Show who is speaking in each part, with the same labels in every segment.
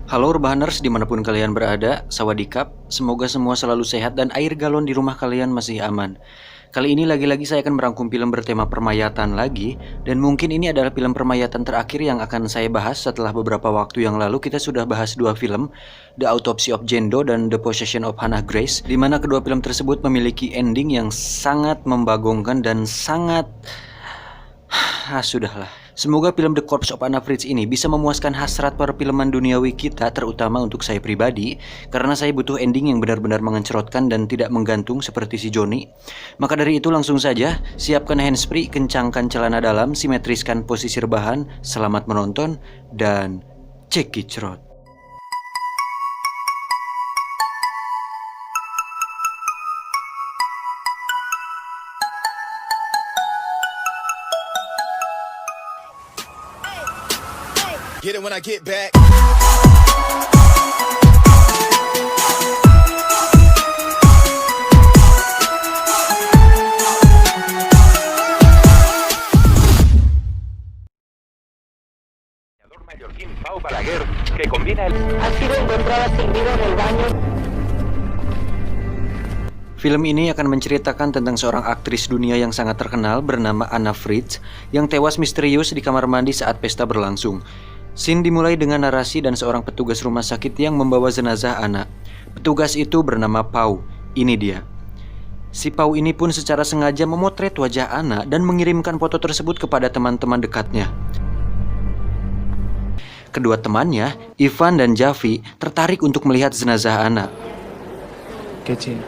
Speaker 1: Halo Urbaners dimanapun kalian berada, sawadikap, semoga semua selalu sehat dan air galon di rumah kalian masih aman. Kali ini lagi-lagi saya akan merangkum film bertema permayatan lagi, dan mungkin ini adalah film permayatan terakhir yang akan saya bahas setelah beberapa waktu yang lalu kita sudah bahas dua film, The Autopsy of Jane Doe dan The Possession of Hannah Grace, di mana kedua film tersebut memiliki ending yang sangat membagongkan dan sangat... sudahlah. Semoga film The Corpse of Anna Fritz ini bisa memuaskan hasrat perfilman duniawi kita, terutama untuk saya pribadi, karena saya butuh ending yang benar-benar mengencerotkan dan tidak menggantung seperti si Johnny. Maka dari itu langsung saja, siapkan handsfree, kencangkan celana dalam, simetriskan posisi rebahan, selamat menonton, dan cekicrot.
Speaker 2: Get it when I get back.
Speaker 3: Mallorquín Pau Balaguer, que combina el...
Speaker 4: Ha sido encontrada sin vida en el baño.
Speaker 1: Film ini akan menceritakan tentang seorang aktris dunia yang sangat terkenal bernama Anna Fritz yang tewas misterius di kamar mandi saat pesta berlangsung. Scene dimulai dengan narasi dan seorang petugas rumah sakit yang membawa jenazah Anna. Petugas itu bernama Pau. Ini dia. Si Pau ini pun secara sengaja memotret wajah Anna dan mengirimkan foto tersebut kepada teman-teman dekatnya. Kedua temannya, Ivan dan Javi, tertarik untuk melihat jenazah Anna.
Speaker 5: ¿Qué China?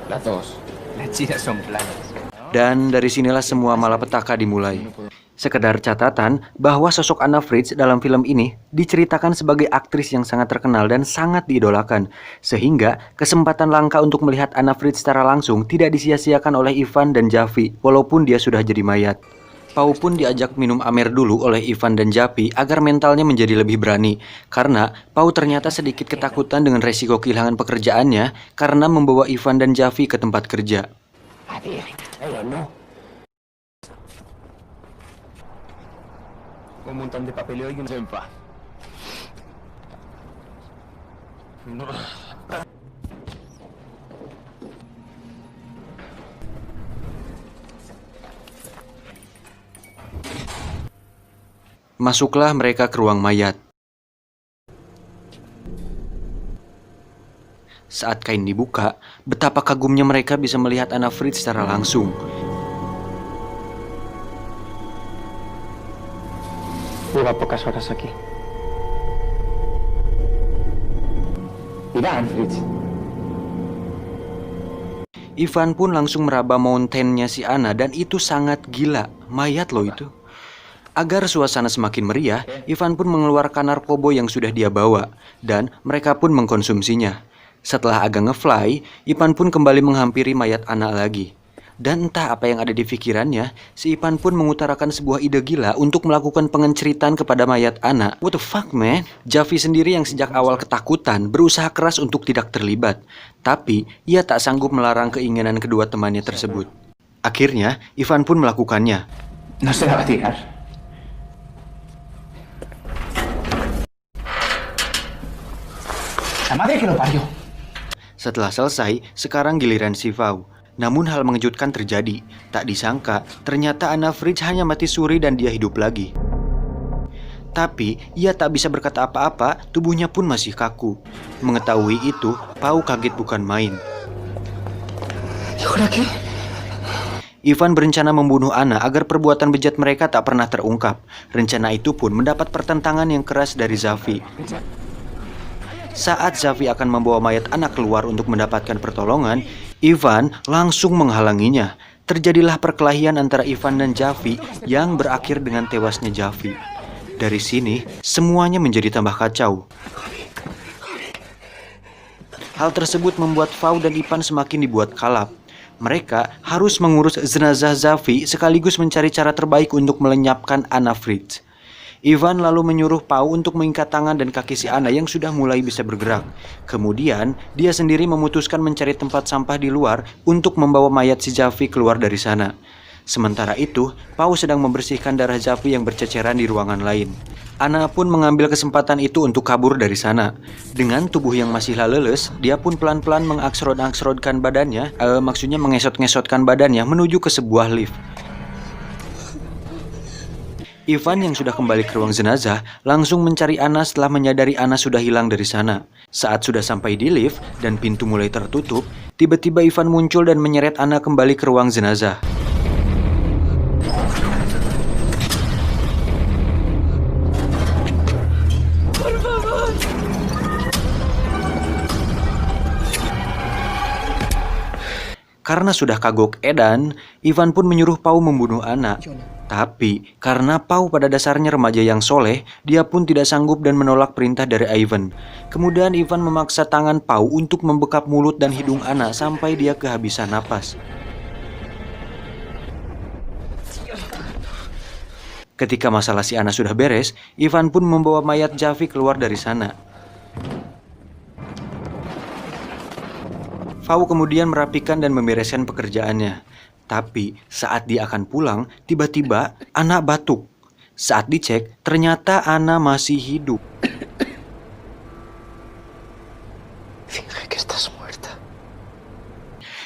Speaker 5: Las dos. Las chinas son planas.
Speaker 1: Dan dari sinilah semua malapetaka dimulai. Sekedar catatan bahwa sosok Anna Fritz dalam film ini diceritakan sebagai aktris yang sangat terkenal dan sangat diidolakan, sehingga kesempatan langka untuk melihat Anna Fritz secara langsung tidak disia-siakan oleh Ivan dan Javi walaupun dia sudah jadi mayat. Pau pun diajak minum amer dulu oleh Ivan dan Javi agar mentalnya menjadi lebih berani, karena Pau ternyata sedikit ketakutan dengan resiko kehilangan pekerjaannya karena membawa Ivan dan Javi ke tempat kerja.
Speaker 5: Un montón de papeleo y un senfa.
Speaker 1: Masuklah mereka ke ruang mayat. Saat kain dibuka, betapa kagumnya mereka bisa melihat Anna Fritz secara langsung.
Speaker 5: Lleva pocas horas aquí. Mira, Fritz.
Speaker 1: Ivan pun langsung meraba mountain-nya si Anna dan itu sangat gila. Mayat loh itu. Agar suasana semakin meriah, Ivan pun mengeluarkan narkoba yang sudah dia bawa dan mereka pun mengkonsumsinya. Setelah agak ngefly, Ivan pun kembali menghampiri mayat Anna lagi. Dan entah apa yang ada di pikirannya, si Ivan pun mengutarakan sebuah ide gila untuk melakukan pengenceritan kepada mayat Anna. What the fuck, man? Javi sendiri yang sejak awal ketakutan berusaha keras untuk tidak terlibat. Tapi, ia tak sanggup melarang keinginan kedua temannya tersebut. Akhirnya, Ivan pun melakukannya.
Speaker 5: No se la va a tirar. La madre que lo parió.
Speaker 1: Setelah selesai, sekarang giliran si Pau. Namun hal mengejutkan terjadi. Tak disangka, ternyata Anna Fritz hanya mati suri dan dia hidup lagi. Tapi, ia tak bisa berkata apa-apa, tubuhnya pun masih kaku. Mengetahui itu, Pau kaget bukan main. Ivan berencana membunuh Anna agar perbuatan bejat mereka tak pernah terungkap. Rencana itu pun mendapat pertentangan yang keras dari Javi. Saat Javi akan membawa mayat Anna keluar untuk mendapatkan pertolongan, Ivan langsung menghalanginya. Terjadilah perkelahian antara Ivan dan Javi yang berakhir dengan tewasnya Javi. Dari sini, semuanya menjadi tambah kacau. Hal tersebut membuat Pau dan Ivan semakin dibuat kalap. Mereka harus mengurus jenazah Javi sekaligus mencari cara terbaik untuk melenyapkan Anna Fritz. Ivan lalu menyuruh Pau untuk mengikat tangan dan kaki si Anna yang sudah mulai bisa bergerak. Kemudian, dia sendiri memutuskan mencari tempat sampah di luar untuk membawa mayat si Javi keluar dari sana. Sementara itu, Pau sedang membersihkan darah Javi yang berceceran di ruangan lain. Anna pun mengambil kesempatan itu untuk kabur dari sana. Dengan tubuh yang masih leles, dia pun pelan-pelan mengesot-ngesotkan badannya, maksudnya mengesot-ngesotkan badannya menuju ke sebuah lift. Ivan yang sudah kembali ke ruang jenazah langsung mencari Anna setelah menyadari Anna sudah hilang dari sana. Saat sudah sampai di lift dan pintu mulai tertutup, tiba-tiba Ivan muncul dan menyeret Anna kembali ke ruang jenazah. Karena sudah kagok edan, Ivan pun menyuruh Pau membunuh Anna. Tapi, karena Pau pada dasarnya remaja yang soleh, dia pun tidak sanggup dan menolak perintah dari Ivan. Kemudian Ivan memaksa tangan Pau untuk membekap mulut dan hidung Anna sampai dia kehabisan napas. Ketika masalah si Anna sudah beres, Ivan pun membawa mayat Javi keluar dari sana. Pau kemudian merapikan dan membereskan pekerjaannya. Tapi saat dia akan pulang, tiba-tiba Anna batuk. Saat dicek, ternyata Anna masih hidup.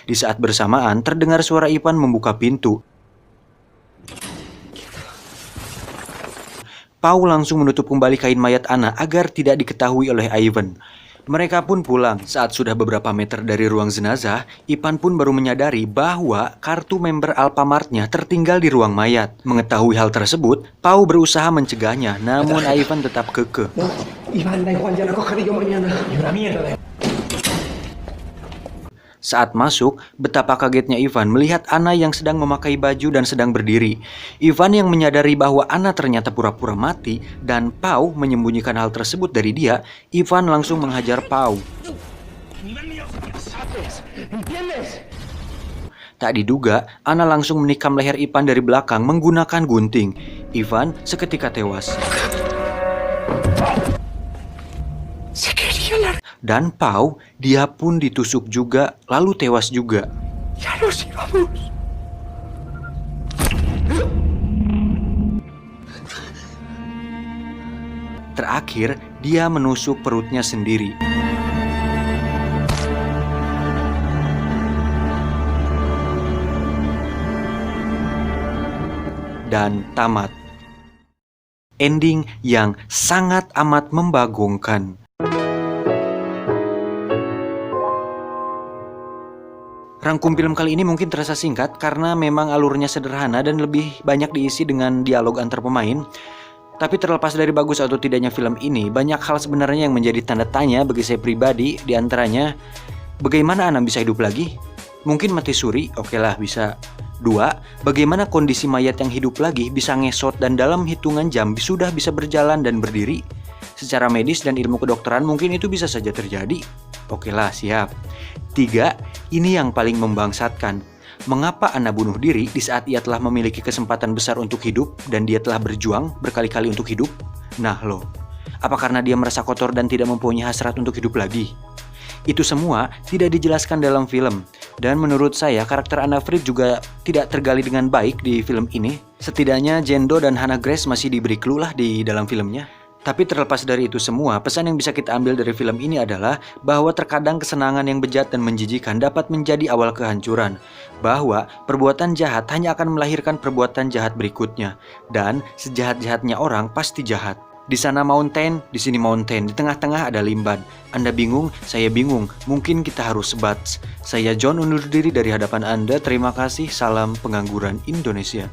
Speaker 1: Di saat bersamaan, terdengar suara Ivan membuka pintu. Pau langsung menutup kembali kain mayat Anna agar tidak diketahui oleh Ivan. Mereka pun pulang. Saat sudah beberapa meter dari ruang jenazah, Ivan pun baru menyadari bahwa kartu member Alfamart-nya tertinggal di ruang mayat. Mengetahui hal tersebut, Pau berusaha mencegahnya, namun Ivan tetap kekeh.
Speaker 6: Iván, da igual, ya la cogeré yo mañana. Y una mierda.
Speaker 1: Saat masuk, betapa kagetnya Ivan melihat Anna yang sedang memakai baju dan sedang berdiri. Ivan yang menyadari bahwa Anna ternyata pura-pura mati dan Pau menyembunyikan hal tersebut dari dia, Ivan langsung menghajar Pau. Tak diduga, Anna langsung menikam leher Ivan dari belakang menggunakan gunting. Ivan seketika tewas. Dan Pau, dia pun ditusuk juga, lalu tewas juga. Terakhir, dia menusuk perutnya sendiri. Dan tamat. Ending yang sangat amat membagongkan. Rangkum film kali ini mungkin terasa singkat karena memang alurnya sederhana dan lebih banyak diisi dengan dialog antar pemain. Tapi terlepas dari bagus atau tidaknya film ini, banyak hal sebenarnya yang menjadi tanda tanya bagi saya pribadi. Di antaranya, bagaimana Anna bisa hidup lagi? Mungkin mati suri, oke lah bisa. 2. Bagaimana kondisi mayat yang hidup lagi bisa ngesot dan dalam hitungan jam sudah bisa berjalan dan berdiri? Secara medis dan ilmu kedokteran mungkin itu bisa saja terjadi. Oke lah, siap. 3. Ini yang paling membangsatkan. Mengapa Anna bunuh diri di saat ia telah memiliki kesempatan besar untuk hidup dan dia telah berjuang berkali-kali untuk hidup? Nah loh, apa karena dia merasa kotor dan tidak mempunyai hasrat untuk hidup lagi? Itu semua tidak dijelaskan dalam film. Dan menurut saya karakter Anna Fried juga tidak tergali dengan baik di film ini. Setidaknya Jendo dan Hannah Grace masih diberi clue lah di dalam filmnya. Tapi terlepas dari itu semua, pesan yang bisa kita ambil dari film ini adalah bahwa terkadang kesenangan yang bejat dan menjijikan dapat menjadi awal kehancuran. Bahwa perbuatan jahat hanya akan melahirkan perbuatan jahat berikutnya. Dan sejahat-jahatnya orang pasti jahat. Di sana mountain, di sini mountain, di tengah-tengah ada limban. Anda bingung, saya bingung, mungkin kita harus sebat. Saya John undur diri dari hadapan Anda, terima kasih, salam pengangguran Indonesia.